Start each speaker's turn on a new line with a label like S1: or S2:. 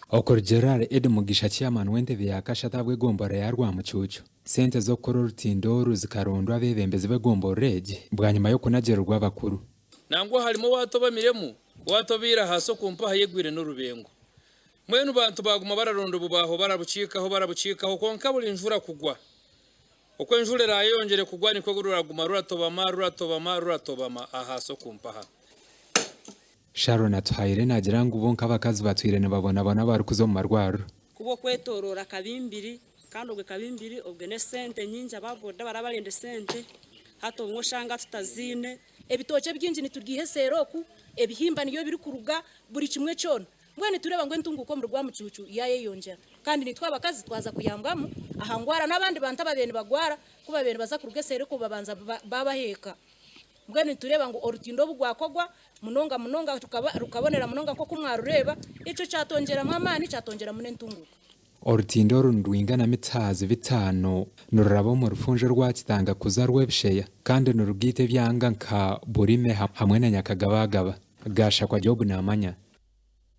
S1: okor Gerard Mugisha chairman w'entebe yakashatabwe gombora ya Rwamucucu sente zo kuri Rutindoro zikarondwa abebembezi begomboreje bwa nyuma yo kunagererwa abakuru
S2: nangwa harimo watobamiremu watobira haso kumpa hayegwire n'urubengo mwenu bantu baguma bararondo bubaho barabucikaho konka buri njura kugwa uko njure rayongere kugwa niko ruraguma ruratobama ahaso kumpaha
S1: Sharon atwaire nagira ngo ubonka abakazi batwirene babona bari kuzo mu marwaro
S3: kubo kwetorora kabimbiri kandi ubwe kabimbiri ubwe ne sente nyinji ababoda barabarinde sente hato ngo shanga tutazine ebitoke byinji niturgihe seroku ebihimba niyo biri kuruga buri kimwe cyone mwene tureba ngo ntunguko mu Rwamucucu yaye yongera kandi nitwa abakazi twaza kuyambwamo ahangwara nabandi banta babene bagwara kuba bene baza kuruge sereko babanza babaheka mbwene tureba ngo orutindo bugwakogwa munonga rukabonera munonga ko kumwarureba ico cyatongera mwamani cyatongera mune ntunguko
S1: orutindo rundwingana mitsazi bitano nururabo mu rufunje rwakitanga kuzarwebsheya kandi nurugite byanga nka burime hamwe na Nyakagabagaba gasha kwa Job namanya